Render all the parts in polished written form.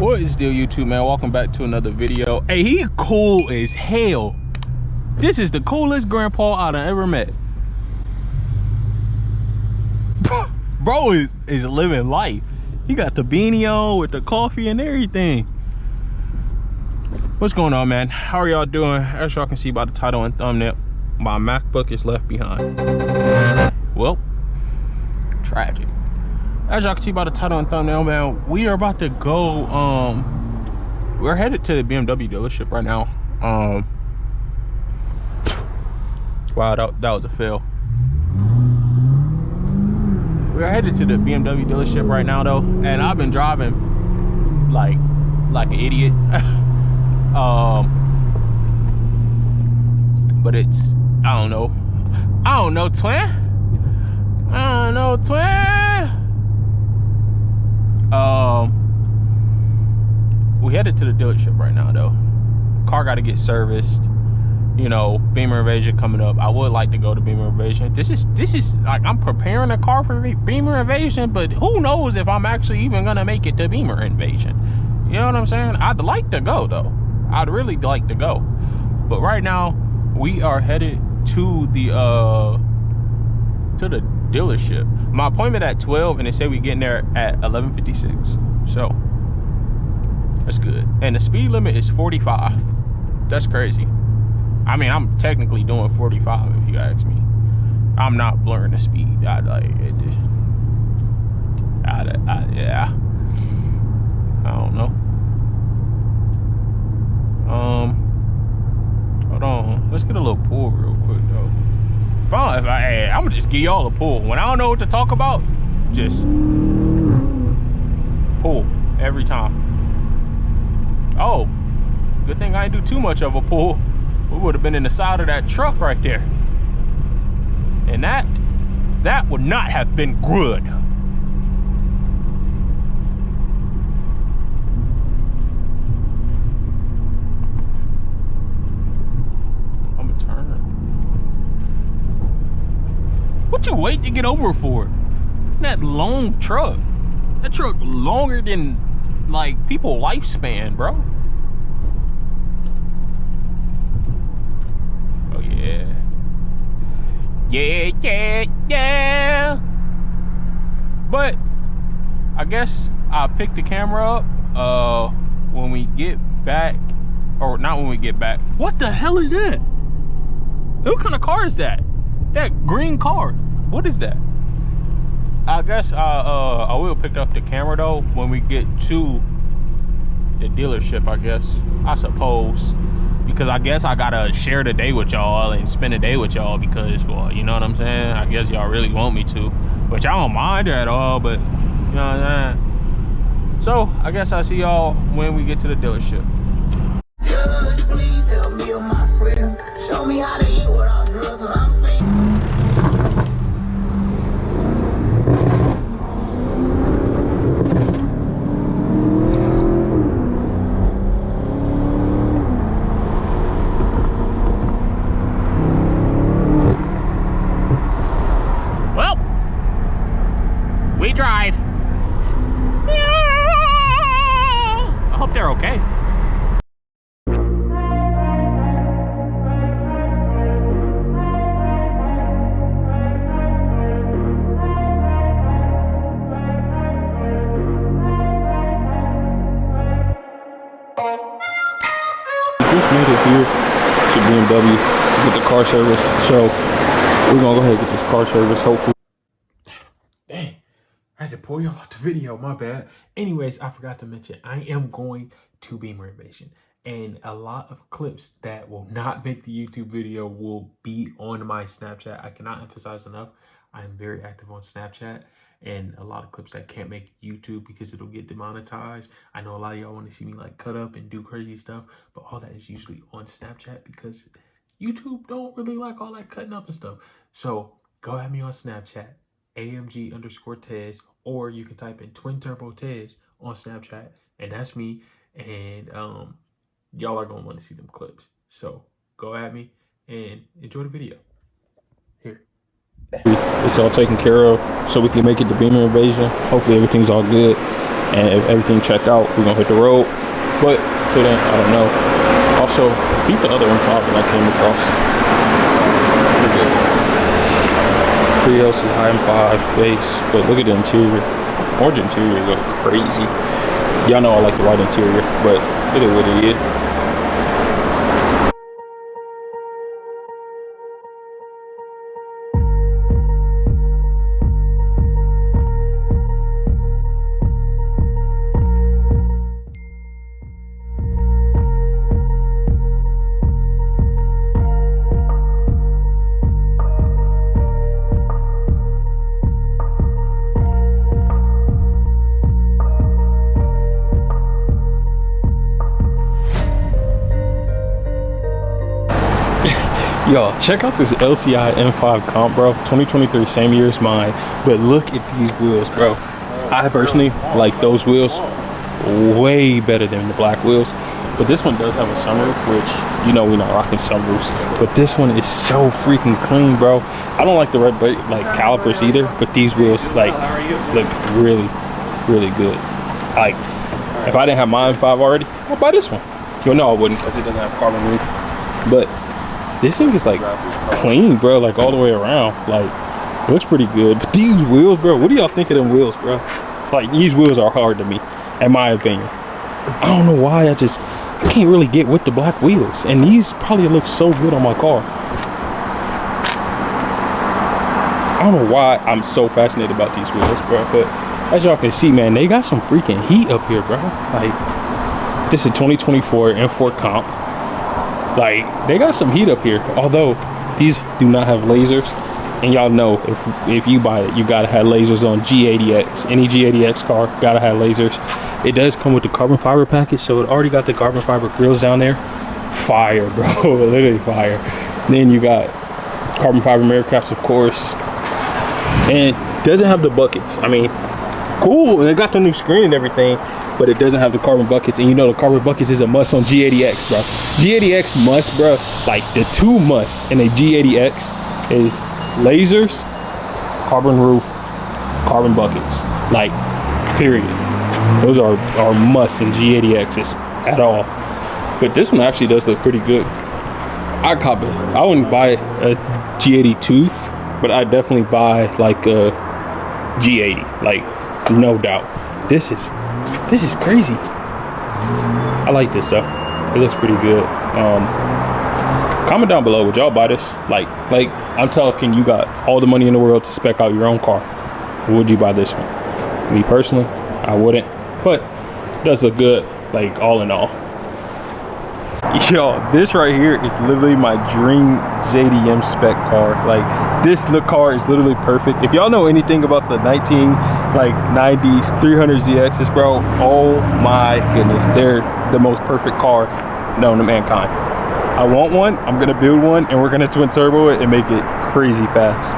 What is deal, YouTube, man? Welcome back to another video. Hey, he cool as hell. This is the coolest grandpa I've ever met. Bro is living life. He got the beanie on with the coffee and everything. What's going on, man? How are y'all doing? As y'all can see by the title and thumbnail, my MacBook is left behind. Well, tragic. As y'all can see by the title and thumbnail, man, we are about to go, we're headed to the BMW dealership right now. Wow, that was a fail. We're headed to the BMW dealership right now, though, and I've been driving like an idiot. But it's, I don't know, twin. We headed to the dealership right now, though. Car got to get serviced. You know, Bimmer Invasion coming up. I would like to go to Bimmer Invasion. This is like, I'm preparing a car for Bimmer Invasion, but who knows if I'm actually even gonna make it to Bimmer Invasion. You know what I'm saying? I'd like to go, though. I'd really like to go. But right now, we are headed to the dealership. My appointment at 12, and they say we getting there at 11:56. So that's good. And the speed limit is 45. That's crazy. I mean, I'm technically doing 45 if you ask me. I'm not blurring the speed. Yeah. I don't know. Hold on. Let's get a little pull real quick, though. I'm gonna just give y'all a pull. When I don't know what to talk about, just pull every time. Oh, good thing I didn't do too much of a pull. We would have been in the side of that truck right there. And that would not have been good. I'm gonna turn. What you wait to get over for? That long truck. That truck longer than like people lifespan, bro. Yeah. But I guess I'll pick the camera up when we get back, or not when we get back. What the hell is that? What kind of car is that? That green car. What is that? I guess I will pick up the camera, though, when we get to the dealership, I suppose. Because I guess I gotta share the day with y'all and spend a day with y'all because, well, you know what I'm saying? I guess y'all really want me to, which I don't mind at all, but you know what I'm saying? So I guess I'll see y'all when we get to the dealership. Judge, please help me on my freedom. Show me how to eat without drugs when I'm free. We drive. I hope they're okay. Just made it here to BMW to get the car service. So we're gonna go ahead and get this car service, hopefully. Dang. I had to pull you off the video, my bad. Anyways, I forgot to mention, I am going to Bimmer Invasion. And a lot of clips that will not make the YouTube video will be on my Snapchat. I cannot emphasize enough. I am very active on Snapchat. And a lot of clips that can't make YouTube because it'll get demonetized. I know a lot of y'all want to see me like cut up and do crazy stuff. But all that is usually on Snapchat because YouTube don't really like all that cutting up and stuff. So go at me on Snapchat. AMG_Tez, or you can type in TwinTurboTez on Snapchat, and that's me. And y'all are gonna want to see them clips. So go at me and enjoy the video. Here. It's all taken care of, so we can make it to Bimmer Invasion. Hopefully everything's all good. and if everything check out, we're gonna hit the road. But till then, I don't know. Also, keep the other M5 that I came across. Pretty good. 3LC M5 base, but look at the interior. Orange interior look crazy. Y'all know I like the white interior, but it is what it is. Yo, check out this LCI M5 comp, bro. 2023, same year as mine. But look at these wheels, bro. I personally like those wheels way better than the black wheels. But this one does have a sunroof, which, you know, we're not rocking sunroofs. But this one is so freaking clean, bro. I don't like the red like calipers either, but these wheels like look really, really good. Like, if I didn't have my M5 already, I'd buy this one. You'll know I wouldn't because it doesn't have carbon roof. But this thing is like clean, bro, like all the way around. Like, it looks pretty good. But these wheels, bro, what do y'all think of them wheels, bro? Like, these wheels are hard to me, in my opinion. I don't know why, I can't really get with the black wheels. And these probably look so good on my car. I don't know why I'm so fascinated about these wheels, bro. But as y'all can see, man, they got some freaking heat up here, bro. Like, this is 2024 M4 comp. Like, they got some heat up here, although these do not have lasers. And y'all know if you buy it, you gotta have lasers on G80X. Any G80X car gotta have lasers. It does come with the carbon fiber package, so it already got the carbon fiber grills down there. Fire, bro. Literally fire. And then you got carbon fiber mirror caps, of course, and doesn't have the buckets. I mean, cool, and it got the new screen and everything, but it doesn't have the carbon buckets. And you know the carbon buckets is a must on G80X, bro. G80X must, bro. Like, the two musts in a G80X is lasers, carbon roof, carbon buckets. Like, period. Those are musts in G80Xs at all. But this one actually does look pretty good. I cop it. I wouldn't buy a G82, but I definitely buy like a G80, like, no doubt. This is crazy. I like this stuff. It looks pretty good. Comment down below, would y'all buy this? Like I'm talking, you got all the money in the world to spec out your own car. Would you buy this one? Me personally, I wouldn't, but it does look good, like, all in all. Yo, this right here is literally my dream JDM spec car. Like, this car is literally perfect. If y'all know anything about the 90s 300ZXs, bro, oh my goodness, they're the most perfect car known to mankind. I want one, I'm gonna build one, and we're gonna twin turbo it and make it crazy fast.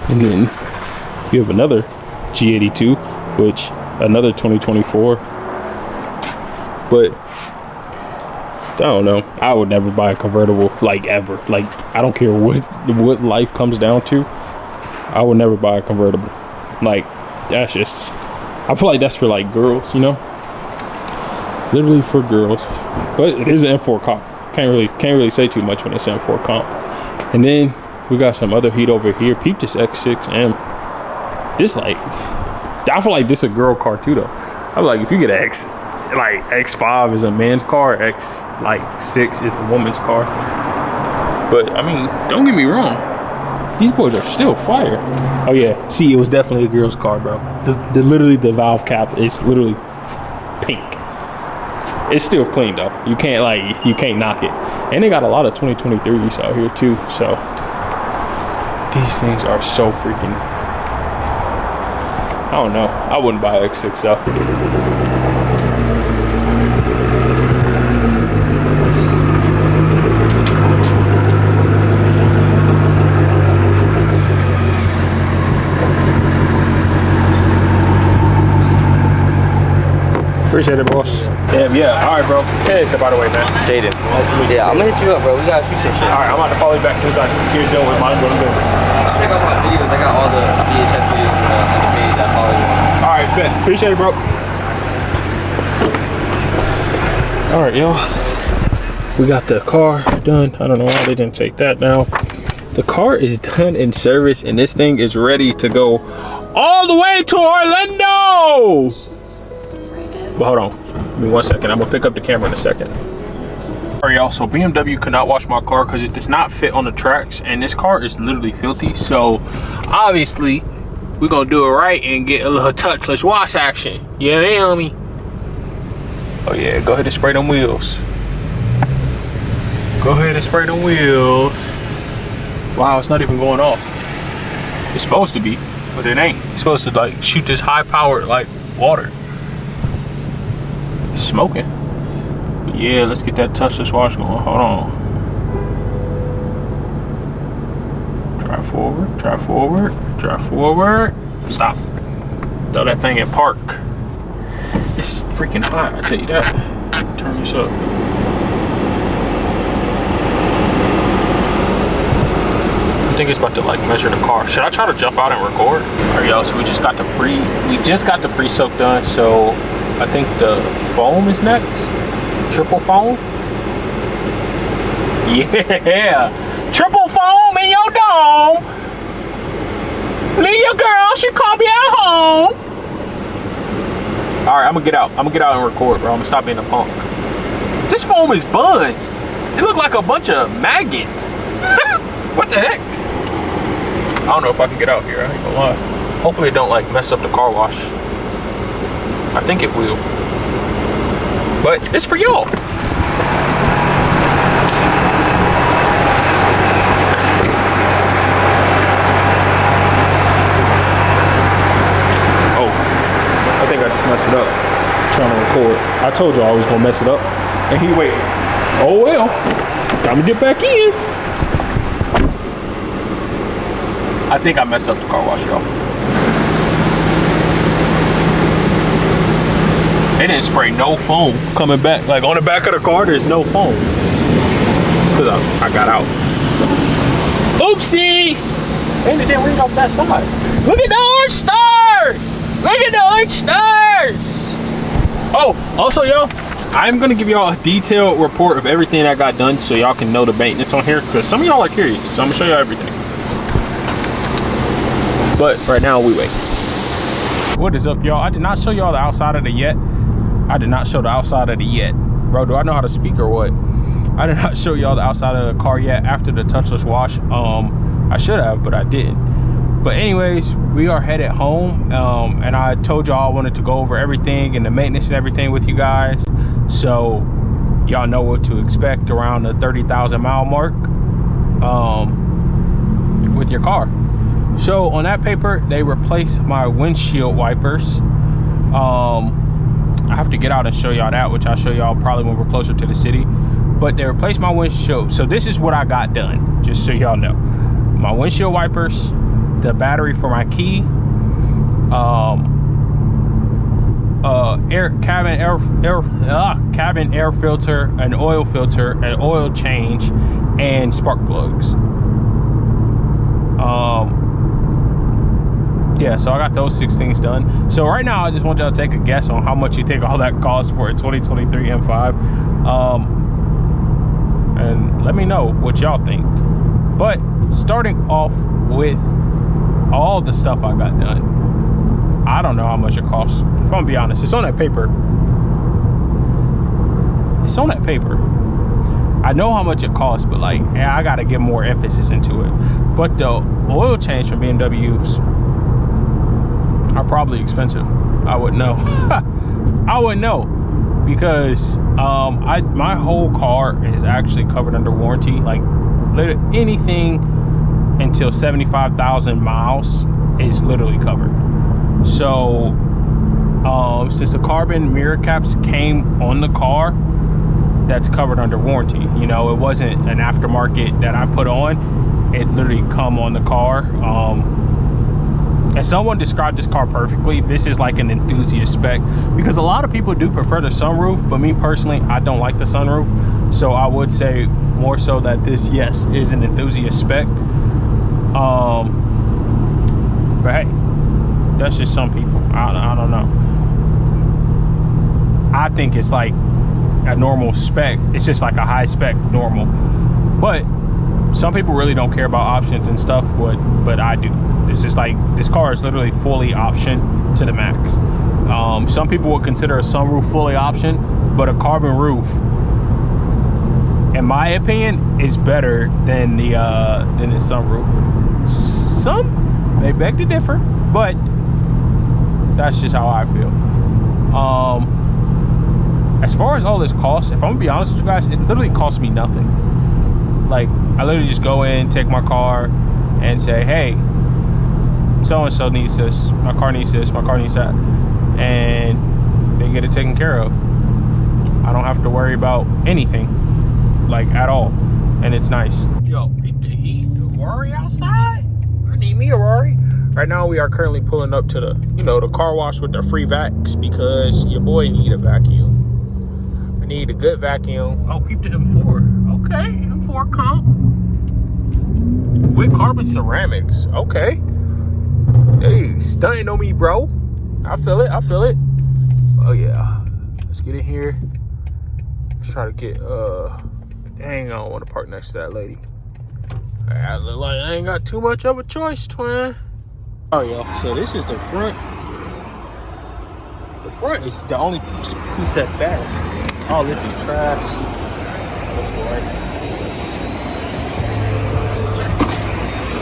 And then you have another G82, which another 2024, but I don't know. I would never buy a convertible, like, ever. Like, I don't care what life comes down to. I would never buy a convertible. Like, that's just, I feel like that's for, like, girls, you know? Literally for girls. But it is an M4 comp. Can't really say too much when it's an M4 comp. And then we got some other heat over here. Peep this X6M. This, like, I feel like this is a girl car too, though. I feel like if you get an X5 is a man's car, X6 is a woman's car. But I mean, don't get me wrong, these boys are still fire. Oh yeah, see, it was definitely a girl's car, bro. Literally the valve cap is literally pink. It's still clean though. You can't knock it. And they got a lot of 2023s out here too. So these things are so freaking, I don't know. I wouldn't buy X6 though. Appreciate it, boss. Damn, yeah. All right, bro. Tez, by the way, man. Jaden. Nice to meet you. Yeah, I'm gonna hit you up, bro. We gotta shoot some shit. All right, I'm about to follow you back as soon as I get done with mine. Check out my videos. I got all the VHS videos on the page. I follow you on. All right. right, bet. Appreciate it, bro. All right, y'all. We got the car done. I don't know why they didn't take that down. The car is done in service, and this thing is ready to go all the way to Orlando. But hold on, give me 1 second. I'm gonna pick up the camera in a second. All right, y'all, so BMW could not wash my car because it does not fit on the tracks, and this car is literally filthy. So obviously, we're gonna do it right and get a little touchless wash action. You know me? Oh yeah, go ahead and spray them wheels. Go ahead and spray them wheels. Wow, it's not even going off. It's supposed to be, but it ain't. It's supposed to like shoot this high powered like water. It's smoking. But yeah, let's get that touchless wash going. Hold on. Drive forward, drive forward, drive forward. Stop. Throw that thing in park. It's freaking hot, I tell you that. Turn this up. I think it's about to like measure the car. Should I try to jump out and record? All right, y'all, so we just got the pre-soak done. So I think the foam is next. Triple foam. Yeah, triple foam in your dome. Leave your girl, she called me at home. All right, I'm gonna get out and record, bro. I'm gonna stop being a punk. This foam is buns. It look like a bunch of maggots. What the heck? I don't know if I can get out here, I ain't gonna lie. Hopefully it don't like mess up the car wash. I think it will. But it's for y'all. Oh, I think I just messed it up trying to record. I told y'all I was gonna mess it up and he waited. Oh well, time to get back in. I think I messed up the car wash, y'all. They didn't spray no foam coming back. Like on the back of the car, there's no foam. It's because I got out. Oopsies! And it didn't ring off that side. Look at the orange stars! Look at the orange stars! Oh, also, y'all, I'm gonna give y'all a detailed report of everything that got done so y'all can know the maintenance on here, because some of y'all are curious, so I'm gonna show y'all everything. But right now we wait. What is up, y'all? I did not show y'all the outside of the Yet. I did not show the outside of the Yet. Bro, do I know how to speak or what? I did not show y'all the outside of the car yet after the touchless wash. I should have, but I didn't. But anyways, we are headed home. And I told y'all I wanted to go over everything and the maintenance and everything with you guys. So y'all know what to expect around the 30,000 mile mark with your car. So on that paper, they replaced my windshield wipers. I have to get out and show y'all that, which I'll show y'all probably when we're closer to the city. But they replaced my windshield. So this is what I got done, just so y'all know. My windshield wipers, the battery for my key, cabin air filter, an oil filter, an oil change, and spark plugs. Yeah, so I got those 6 things done. So right now, I just want y'all to take a guess on how much you think all that costs for a 2023 M5. And let me know what y'all think. But starting off with all the stuff I got done, I don't know how much it costs. If I'm gonna be honest, it's on that paper. It's on that paper. I know how much it costs, but like, yeah, I gotta give more emphasis into it. But the oil change from BMWs are probably expensive. I wouldn't know. I wouldn't know, because my whole car is actually covered under warranty. Like literally anything until 75,000 miles is literally covered. So since the carbon mirror caps came on the car, that's covered under warranty. You know, it wasn't an aftermarket that I put on. It literally come on the car. And someone described this car perfectly. This is like an enthusiast spec, because a lot of people do prefer the sunroof, but me personally, I don't like the sunroof. So I would say more so that this, yes, is an enthusiast spec. But hey, that's just some people. I don't know. I think it's like a normal spec. It's just like a high spec normal. But some people really don't care about options and stuff, but I do. It's just like, this car is literally fully optioned to the max. Some people would consider a sunroof fully optioned, but a carbon roof, in my opinion, is better than the sunroof. Some may beg to differ, but that's just how I feel. As far as all this costs, if I'm gonna be honest with you guys, it literally costs me nothing. Like, I literally just go in, take my car, and say, hey, so-and-so needs this, my car needs this, my car needs that, and they get it taken care of. I don't have to worry about anything, like, at all, and it's nice. Yo, the heat, the Rory outside? I need me a Rory. Right now, we are currently pulling up to the, the car wash with the free vacs, because your boy need a vacuum. I need a good vacuum. Oh, peep the M4. Okay, M4 comp. With carbon ceramics. Okay. Hey, stunting on me, bro. I feel it. I feel it. Oh yeah. Let's get in here. Let's try to get dang, I don't want to park next to that lady. I look like I ain't got too much of a choice, twin. All right, y'all. So this is the front. The front is the only piece that's bad. All this is trash. Let's go right.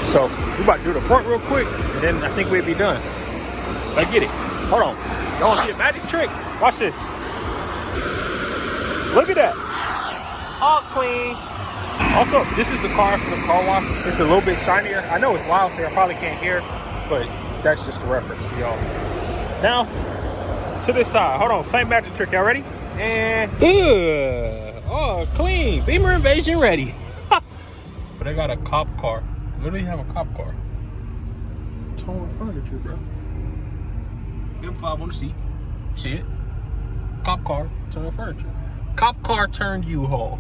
So we about to do the front real quick, and then I think we'll be done. Let's get it. Hold on. Y'all want to see a magic trick? Watch this. Look at that. All clean. Also, this is the car for the car wash. It's a little bit shinier. I know it's loud, so I probably can't hear, but that's just a reference for y'all. Now, to this side. Hold on. Same magic trick. Y'all ready? And oh, clean. Beamer invasion ready. But I got a cop car. Literally have a cop car. Towing furniture, bro. M5 on the seat. See it? Cop car, towing furniture. Cop car turned U-Haul.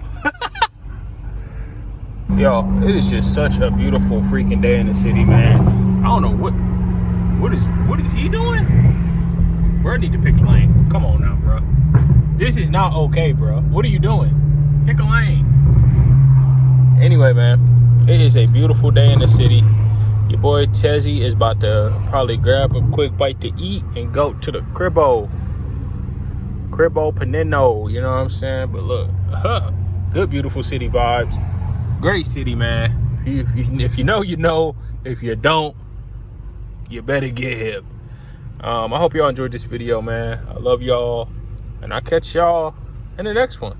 Yo, it is just such a beautiful freaking day in the city, man. I don't know what is he doing? Bro, need to pick a lane. Come on now, bro. This is not okay, bro. What are you doing? Pick a lane. Anyway, man. It is a beautiful day in the city. Your boy Tezzy is about to probably grab a quick bite to eat and go to the Cribbo Panino, you know what I'm saying? But look, good, beautiful city vibes. Great city, man. If you know, you know. If you don't, you better get hip. I hope y'all enjoyed this video, man. I love y'all, and I'll catch y'all in the next one.